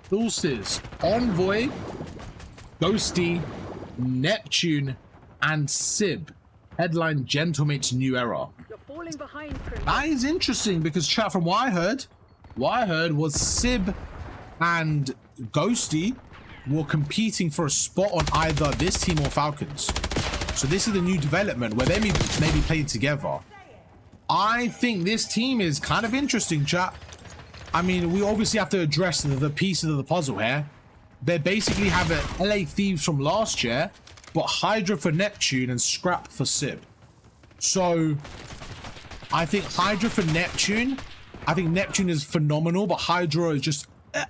Dulces, Envoy, Ghosty, Neptune, and Sib. Headline Gentlemate's New Era. You're falling behind, Chris. That is interesting because chat, from what I heard was Sib and Ghosty were competing for a spot on either this team or Falcons. So this is a new development where they maybe playing together. I think this team is kind of interesting, chat. I mean, we obviously have to address the pieces of the puzzle here. They basically have a LA Thieves from last year, but Hydra for Neptune and Scrap for Sib. So I think Hydra for Neptune, I think Neptune is phenomenal, but Hydra is just,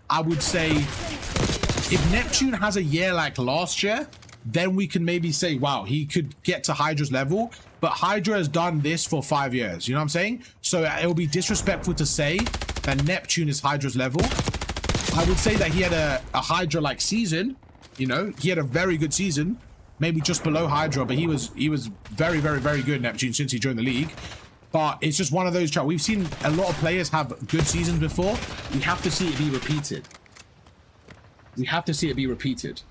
I would say, if Neptune has a year like last year, then we can maybe say, wow, he could get to Hydra's level. But Hydra has done this for 5 years, you know what I'm saying? So it will be disrespectful to say that Neptune is Hydra's level. I would say that he had a Hydra-like season, you know, he had a very good season, maybe just below Hydra, but he was very, very, very good, Neptune, since he joined the league. But it's just one of those, we've seen a lot of players have good seasons before. We have to see it be repeated. We have to see it be repeated.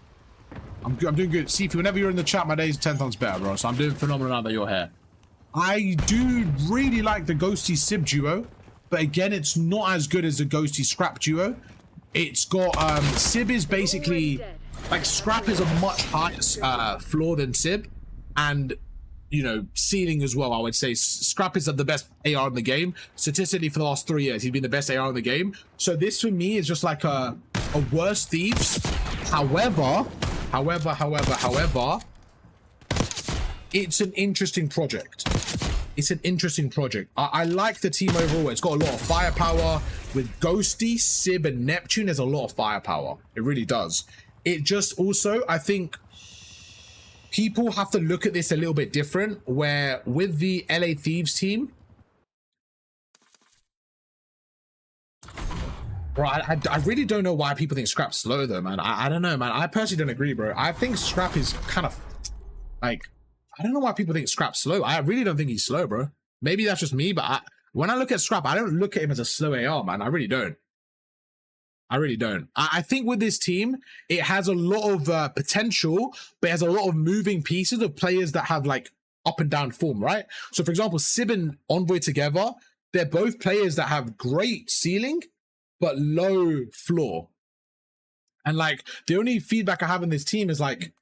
I'm doing good. See, whenever you're in the chat, my day's 10 times better, bro. So I'm doing phenomenal now that you're here. I do really like the Ghosty Sib duo, but again, it's not as good as the Ghosty Scrap duo. It's got Sib is basically like Scrap is a much higher floor than Sib, and you know, ceiling as well. I would say Scrap is the best AR in the game. Statistically, for the last 3 years, he's been the best AR in the game. So this for me is just like a worse Thieves. However, it's an interesting project. It's an interesting project. I like the team overall. It's got a lot of firepower. With Ghosty, Sib, and Neptune, there's a lot of firepower. It really does. It just also, I think, people have to look at this a little bit different, where with the LA Thieves team, bro, I really don't know why people think Scrap's slow though, man. I don't know, man. I personally don't agree, bro. I think Scrap is kind of like, I don't know why people think Scrap's slow. I really don't think he's slow, bro. Maybe that's just me, but when I look at Scrap, I don't look at him as a slow AR, man. I really don't. I really don't. I think with this team, it has a lot of potential, but it has a lot of moving pieces of players that have like up and down form, right? So for example, Sib and Envoy together, they're both players that have great ceiling, but low floor. And like, the only feedback I have in this team is like,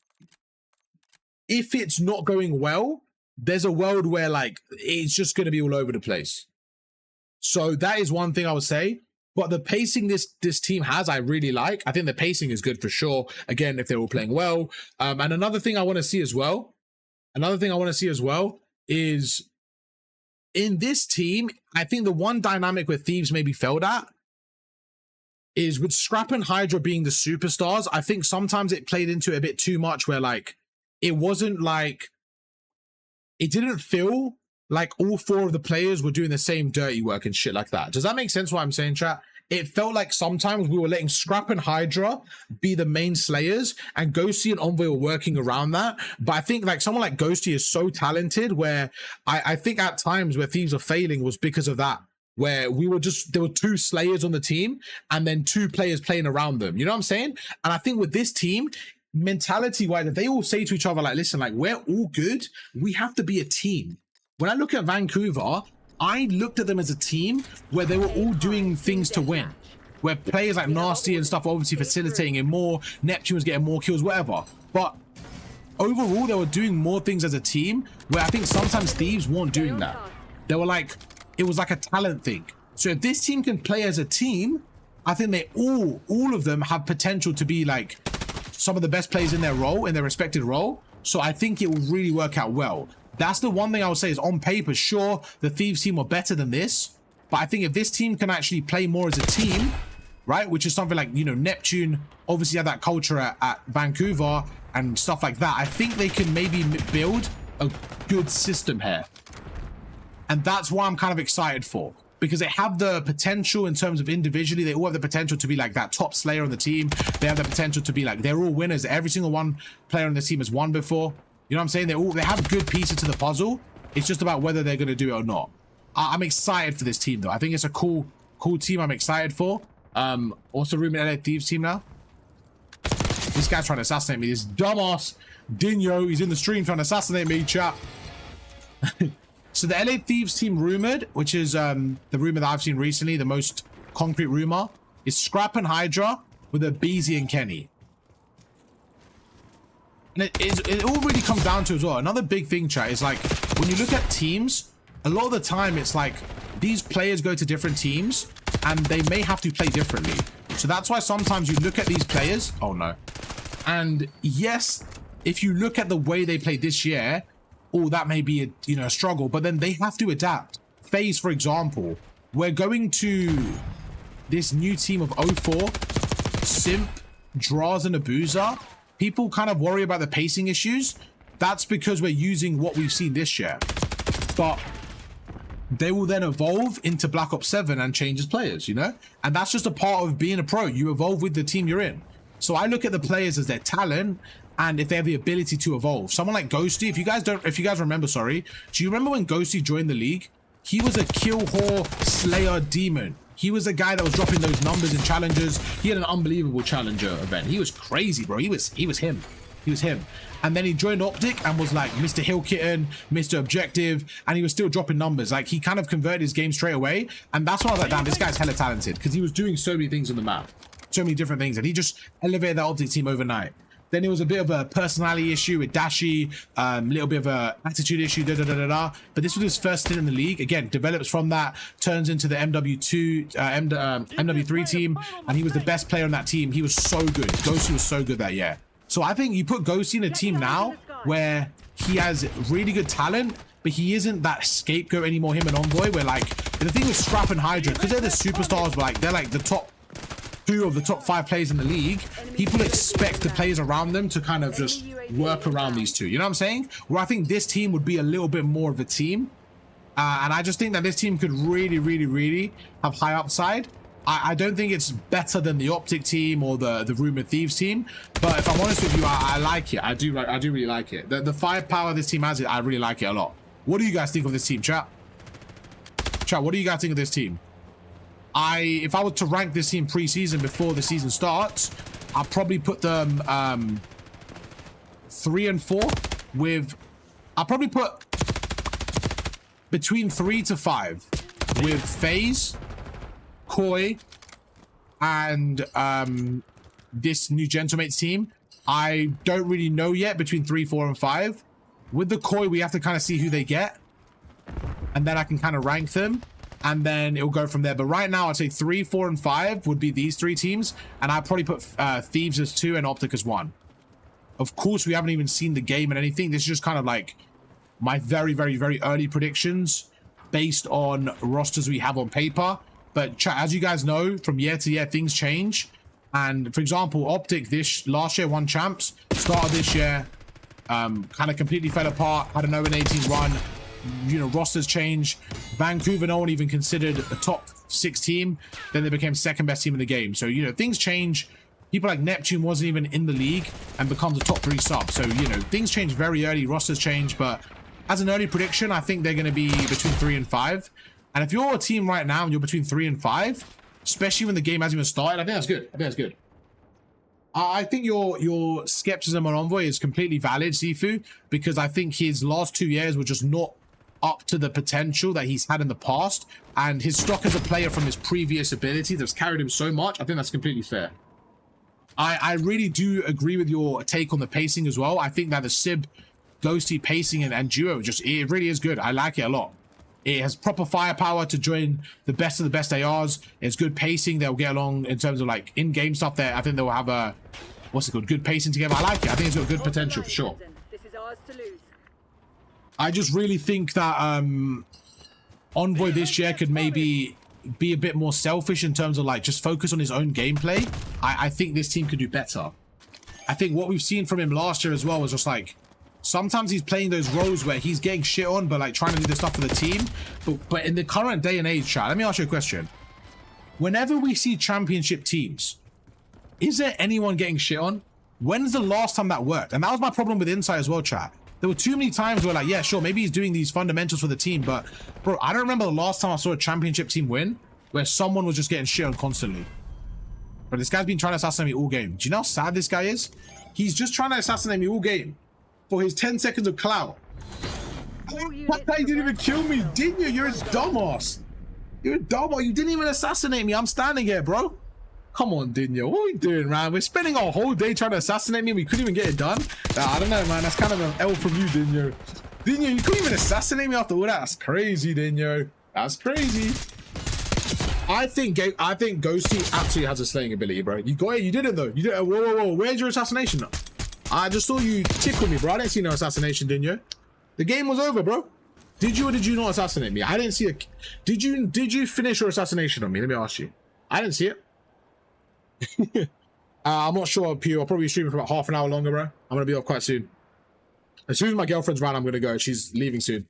if it's not going well, there's a world where like, it's just going to be all over the place. So that is one thing I would say. But the pacing this team has, I really like. I think the pacing is good for sure. Again, if they're all playing well. And another thing I want to see as well, is in this team, I think the one dynamic where Thieves maybe failed at is with Scrap and Hydra being the superstars. I think sometimes it played into it a bit too much, where like, it wasn't like, it didn't feel like all 4 of the players were doing the same dirty work and shit like that. Does that make sense what I'm saying, chat? It felt like sometimes we were letting Scrap and Hydra be the main slayers, and Ghosty and Envoy were working around that. But I think like someone like Ghosty is so talented, where I think at times where Thieves are failing was because of that, where we were just, there were 2 slayers on the team and then 2 players playing around them. You know what I'm saying? And I think with this team, mentality wise, if they all say to each other, like, listen, like, we're all good, we have to be a team. When I look at Vancouver, I looked at them as a team where they were all doing things to win, where players like Nasty and stuff were obviously facilitating it more, Neptune was getting more kills, whatever. But overall, they were doing more things as a team, where I think sometimes Thieves weren't doing that. They were like, it was like a talent thing. So if this team can play as a team, I think they all of them have potential to be like some of the best players in their role, in their respected role. So I think it will really work out well. That's the one thing I would say is, on paper, sure, the Thieves team are better than this, but I think if this team can actually play more as a team, right, which is something like, you know, Neptune obviously had that culture at Vancouver and stuff like that, I think they can maybe build a good system here. And that's why I'm kind of excited for, because they have the potential in terms of individually, they all have the potential to be like that top slayer on the team. They have the potential to be like, they're all winners. Every single one player on this team has won before. You know what I'm saying? They have good pieces to the puzzle. It's just about whether they're going to do it or not. I'm excited for this team though. I think it's a cool team I'm excited for. Also room in LA Thieves team now. This guy's trying to assassinate me. This dumbass Dino, he's in the stream trying to assassinate me, chat. So the LA Thieves team rumored, which is the rumor that I've seen recently, the most concrete rumor, is Scrap and Hydra with a Beezy and Kenny. And it all really comes down to as well. Another big thing, chat, is like when you look at teams, a lot of the time it's like these players go to different teams and they may have to play differently. So that's why sometimes you look at these players. Oh no. And yes, if you look at the way they played this year, oh, that may be a struggle, but then they have to adapt. FaZe, for example, we're going to this new team of 04, Simp, Draws, and Abuza. People kind of worry about the pacing issues. That's because we're using what we've seen this year. But they will then evolve into Black Ops 7 and change as players, you know? And that's just a part of being a pro. You evolve with the team you're in. So I look at the players as their talent and if they have the ability to evolve. Someone like Ghosty, if you guys remember, sorry, do you remember when Ghosty joined the league? He was a kill whore slayer demon. He was a guy that was dropping those numbers in challenges. He had an unbelievable challenger event. He was crazy, bro. He was him. He was him. And then he joined Optic and was like Mr. Hill Kitten, Mr. Objective, and he was still dropping numbers. Like he kind of converted his game straight away. And that's why I was like, damn, this guy's hella talented because he was doing so many things on the map. So many different things. And he just elevated that Optic team overnight. Then it was a bit of a personality issue with Dashi, a little bit of a attitude issue, But this was his first stint in the league. Again, develops from that, turns into the MW3 team, and he was the best player on that team. He was so good. Ghosty was so good that year. So I think you put Ghosty in a team now where he has really good talent, but he isn't that scapegoat anymore, him and Envoy, where like, the thing with Scrap and Hydra, because they're the superstars, but like, they're like the top 2 of the top 5 players in the league, people expect the players around them to kind of just work around these two. You know what I'm saying? Where I think this team would be a little bit more of a team. And I just think that this team could really, really, really have high upside. I don't think it's better than the Optic team or the Rumored Thieves team. But if I'm honest with you, I like it. I do really like it. The firepower this team has, I really like it a lot. What do you guys think of this team, chat? Chat, what do you guys think of this team? If I were to rank this team pre-season before the season starts, I'll probably put them 3 and 4 with, I'll probably put between 3 to 5 with FaZe, Koi, and this new Gentlemates team. I don't really know yet between 3, 4, and 5. With the Koi, we have to kind of see who they get, and then I can kind of rank them. And then it'll go from there. But right now, I'd say 3, 4, and 5 would be these 3 teams. And I'd probably put Thieves as 2 and Optic as 1. Of course, we haven't even seen the game and anything. This is just kind of like my very, very, very early predictions based on rosters we have on paper. But as you guys know, from year to year, things change. And for example, Optic last year won champs. Start of this year, kind of completely fell apart. Had an 0-18 run. You know, rosters change. Vancouver, no one even considered a top 6 team. Then they became second best team in the game. So, you know, things change. People like Neptune wasn't even in the league and becomes a top 3 sub. So, you know, things change very early. Rosters change. But as an early prediction, I think they're going to be between 3 and 5. And if you're a team right now and you're between 3 and 5, especially when the game hasn't even started, I think that's good. I think that's good. I think your skepticism on Envoy is completely valid, Sifu, because I think his last 2 years were just not up to the potential that he's had in the past, and his stock as a player from his previous ability that's carried him so much, I think that's completely fair. I really do agree with your take on the pacing as well. I think that the Sib, Ghosty pacing and duo, it really is good. I like it a lot. It has proper firepower to join the best of the best ARs. It's good pacing. They'll get along in terms of like in-game stuff there. I think they'll have a, what's it called, good pacing together. I like it. I think it's got good potential for sure. This is ours to lose. I just really think that Envoy this year could maybe be a bit more selfish in terms of like just focus on his own gameplay. I think this team could do better. I think what we've seen from him last year as well was just like sometimes he's playing those roles where he's getting shit on but like trying to do the stuff for the team. But in the current day and age, chat, let me ask you a question. Whenever we see championship teams, is there anyone getting shit on? When's the last time that worked? And that was my problem with Insight as well, chat. There were too many times where like, yeah, sure, maybe he's doing these fundamentals for the team, but bro, I don't remember the last time I saw a championship team win where someone was just getting shit on constantly. But this guy's been trying to assassinate me all game. Do you know how sad this guy is? He's just trying to assassinate me all game for his 10 seconds of clout. That guy didn't even kill me, didn't you? You're a dumbass. You're a dumbass. You didn't even assassinate me. I'm standing here, bro. Come on, Dinho. What are we doing, man? We're spending our whole day trying to assassinate me. We couldn't even get it done. I don't know, man. That's kind of an L from you, Dinho. Dinho, you couldn't even assassinate me after all that. That's crazy, Dinho. That's crazy. I think Ghosty absolutely has a slaying ability, bro. You got it. You did it, though. You did it. Whoa. Where's your assassination, though? I just saw you tickle me, bro. I didn't see no assassination, Dinho. The game was over, bro. Did you or did you not assassinate me? I didn't see it. Did you finish your assassination on me? Let me ask you. I didn't see it. I'm not sure, Pew. I'll probably be streaming for about half an hour longer, bro. I'm gonna be off quite soon. As soon as my girlfriend's around, I'm gonna go. She's leaving soon.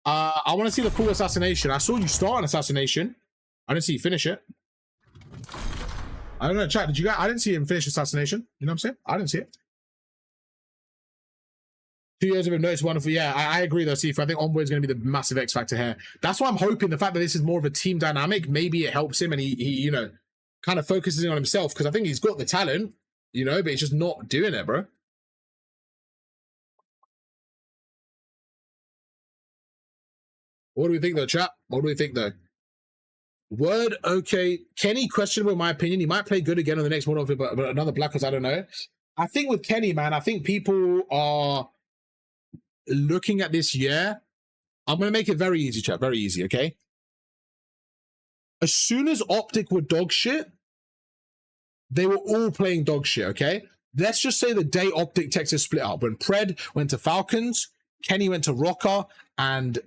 I want to see the full assassination. I saw you start an assassination. I didn't see you finish it. I don't know, chat. Did you guys? I didn't see him finish assassination. You know what I'm saying? I didn't see it. 2 years of him, no, it's wonderful. Yeah, I agree though, Steve. I think Envoy is going to be the massive X factor here. That's why I'm hoping the fact that this is more of a team dynamic, maybe it helps him and he you know, kind of focuses on himself, because I think he's got the talent, you know, but he's just not doing it, bro. What do we think though, chat? What do we think though? Word, okay. Kenny, questionable in my opinion. He might play good again on the next Modern Warfare, but another Black Ops, I don't know. I think with Kenny, man, I think people are looking at this year. I'm going to make it very easy, chat. Very easy, okay? As soon as Optic were dog shit, they were all playing dog shit, okay? Let's just say the day Optic Texas split up. When Pred went to Falcons, Kenny went to Rocker, and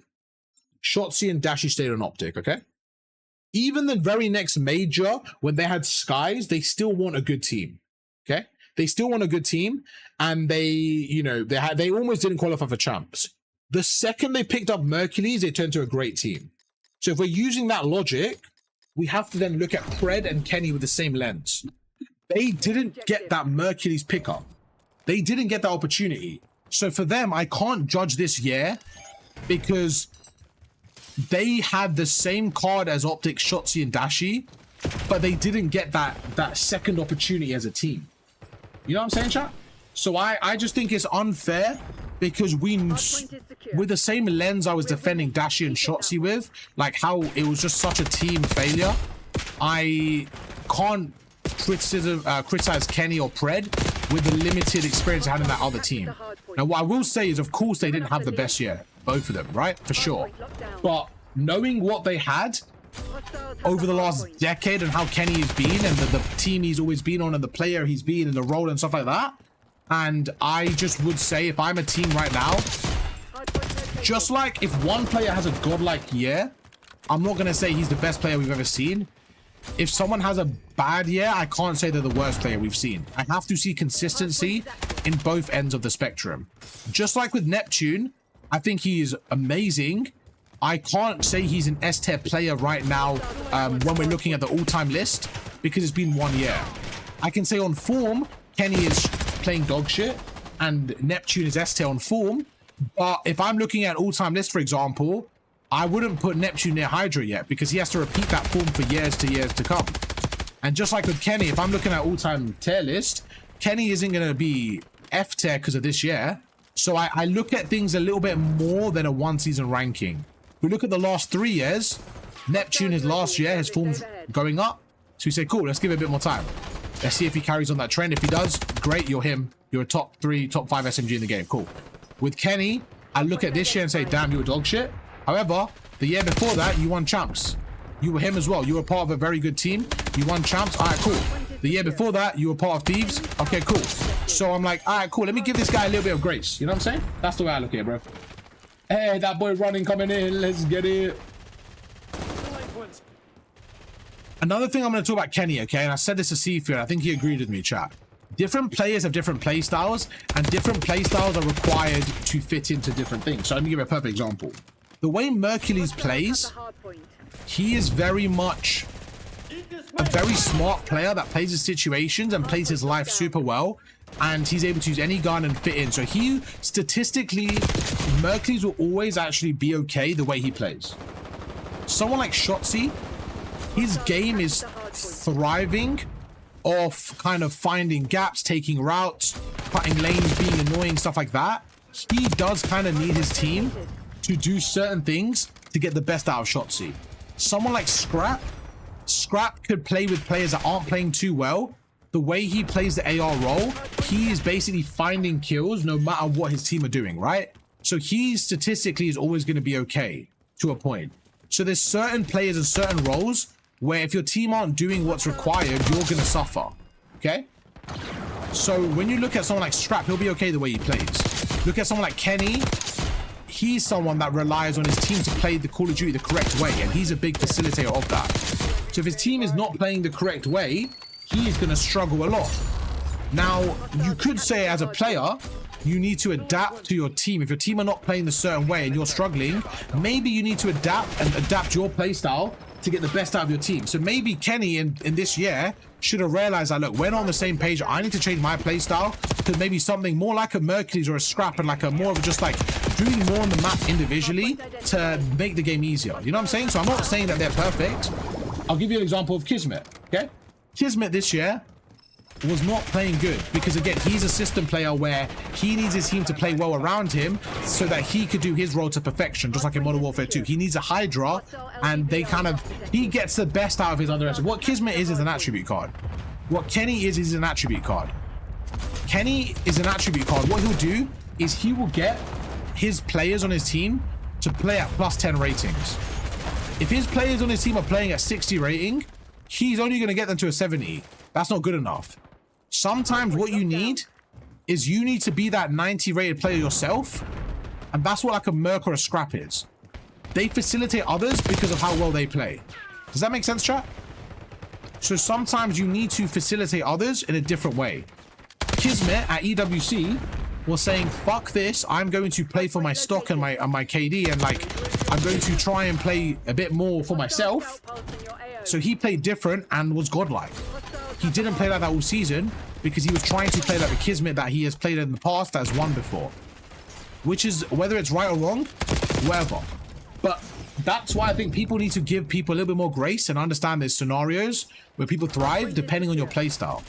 Shotzi and Dashi stayed on Optic, okay? Even the very next major, when they had Skies, they still want a good team, okay? They still want a good team, and they, you know, they almost didn't qualify for champs. The second they picked up Mercules, they turned to a great team. So if we're using that logic, we have to then look at Pred and Kenny with the same lens. They didn't get that Mercules pickup. They didn't get that opportunity. So for them, I can't judge this year because they had the same card as Optic, Shotzi, and Dashi, but they didn't get that second opportunity as a team. You know what I'm saying, chat? So I just think it's unfair because with the same lens I was defending Dashi and Shotzi with, like how it was just such a team failure, I can't criticize Kenny or Pred with the limited experience I had in that other team. Now, what I will say is, of course, they didn't have the best year, both of them, right? For sure. But knowing what they had over the last decade and how Kenny has been and the team he's always been on and the player he's been and the role and stuff like that, and I just would say if I'm a team right now, just like if one player has a godlike year, I'm not going to say he's the best player we've ever seen. If someone has a bad year, I can't say they're the worst player we've seen. I have to see consistency in both ends of the spectrum. Just like with Neptune, I think he is amazing. I can't say he's an S-tier player right now when we're looking at the all-time list because it's been 1 year. I can say on form, Kenny is playing dog shit and Neptune is S-tier on form. But if I'm looking at all-time list, for example, I wouldn't put Neptune near Hydra yet because he has to repeat that form for years to come. And just like with Kenny, if I'm looking at all-time tier list, Kenny isn't going to be F-tier because of this year. So I look at things a little bit more than a one-season ranking. If we look at the last 3 years, Neptune, his last year, his form's going up. So we say, cool, let's give it a bit more time. Let's see if he carries on that trend. If he does, great, you're him. You're a top 3, top 5 SMG in the game. Cool. With Kenny, I look at this year and say, damn, you were dog shit. However, the year before that, you won champs. You were him as well. You were part of a very good team. You won champs. All right, cool. The year before that, you were part of Thieves. Okay, cool. So I'm like, all right, cool. Let me give this guy a little bit of grace. You know what I'm saying? That's the way I look at it, bro. Hey, that boy running, coming in. Let's get it. Another thing I'm going to talk about Kenny, okay? And I said this to Seafield. I think he agreed with me, chat. Different players have different play styles, and different play styles are required to fit into different things. So let me give you a perfect example. The way Mercules plays, he is very much a very smart player that plays his situations and plays his life super well, and he's able to use any gun and fit in. So he, statistically, Mercules will always actually be okay the way he plays. Someone like Shotzi, his game is thriving off, kind of finding gaps, taking routes, cutting lanes, being annoying, stuff like that, he does kind of need his team to do certain things to get the best out of Shotzi. Someone like Scrap could play with players that aren't playing too well. The way he plays the AR role, he is basically finding kills no matter what his team are doing, right? So he statistically is always going to be okay to a point. So there's certain players and certain roles where if your team aren't doing what's required, you're going to suffer, okay? So when you look at someone like Scrap, he'll be okay the way he plays. Look at someone like Kenny. He's someone that relies on his team to play the Call of Duty the correct way, and he's a big facilitator of that. So if his team is not playing the correct way, he is going to struggle a lot. Now, you could say as a player, you need to adapt to your team. If your team are not playing the certain way and you're struggling, maybe you need to adapt your play style to get the best out of your team. So maybe Kenny in this year should have realized that, look, we're not on the same page. I need to change my play style to maybe something more like a Mercury's or a Scrap, and like a more of just like doing more on the map individually to make the game easier. You know what I'm saying? So I'm not saying that they're perfect. I'll give you an example of Kismet, okay? Kismet this year was not playing good because, again, he's a system player where he needs his team to play well around him so that he could do his role to perfection, just like in Modern Warfare 2. He needs a Hydra, and they kind of, he gets the best out of his other. What Kismet is an attribute card. What Kenny is an attribute card. Kenny is an attribute card. What he'll do is he will get his players on his team to play at +10 ratings. If his players on his team are playing at 60 rating, he's only going to get them to a 70. That's not good enough. Sometimes what you need is you need to be that 90 rated player yourself, and that's what like a Merc or a Scrap is. They facilitate others because of how well they play. Does that make sense, chat? So sometimes you need to facilitate others in a different way. Kismet at EWC was saying, fuck this, I'm going to play for my stock and my KD, and like I'm going to try and play a bit more for myself. So he played different and was godlike. He didn't play like that all season because he was trying to play like the Kismet that he has played in the past that has won before. Which is, whether it's right or wrong, whatever. But that's why I think people need to give people a little bit more grace and understand there's scenarios where people thrive depending on your playstyle.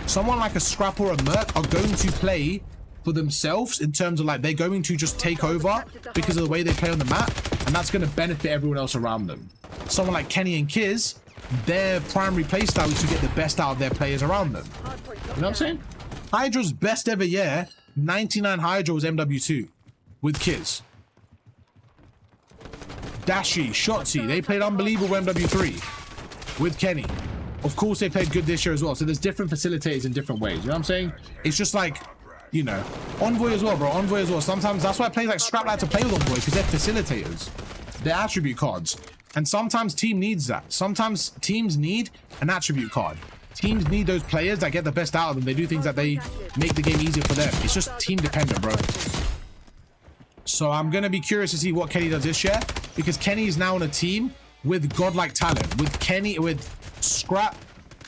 Someone like a Scrap or a Merc are going to play for themselves in terms of like they're going to just take over because of the way they play on the map, and that's going to benefit everyone else around them. Someone like Kenny and Kiz, their primary playstyle is to get the best out of their players around them. You know what I'm saying? Hydra's best ever year, 99 Hydra was MW2 with Kiz. Dashi, Shotzi, they played unbelievable MW3 with Kenny. Of course, they played good this year as well. So there's different facilitators in different ways. You know what I'm saying? It's just like, you know, Envoy as well, bro. Envoy as well. Sometimes that's why players like Scrap like to play with Envoy, because they're facilitators. They're attribute cards. And sometimes team needs that. Sometimes teams need an attribute card. Teams need those players that get the best out of them. They do things that they make the game easier for them. It's just team dependent, bro. So I'm going to be curious to see what Kenny does this year, because Kenny is now on a team with godlike talent. With Kenny, with Scrap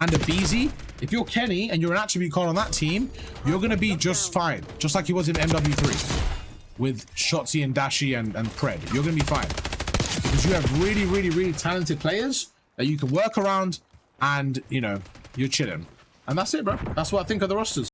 and a BZ. If you're Kenny and you're an attribute card on that team, you're going to be just fine. Just like he was in MW3 with Shotzi and Dashi and Pred. You're going to be fine. Because you have really, really, really talented players that you can work around, and, you know, you're chilling. And that's it, bro. That's what I think of the rosters.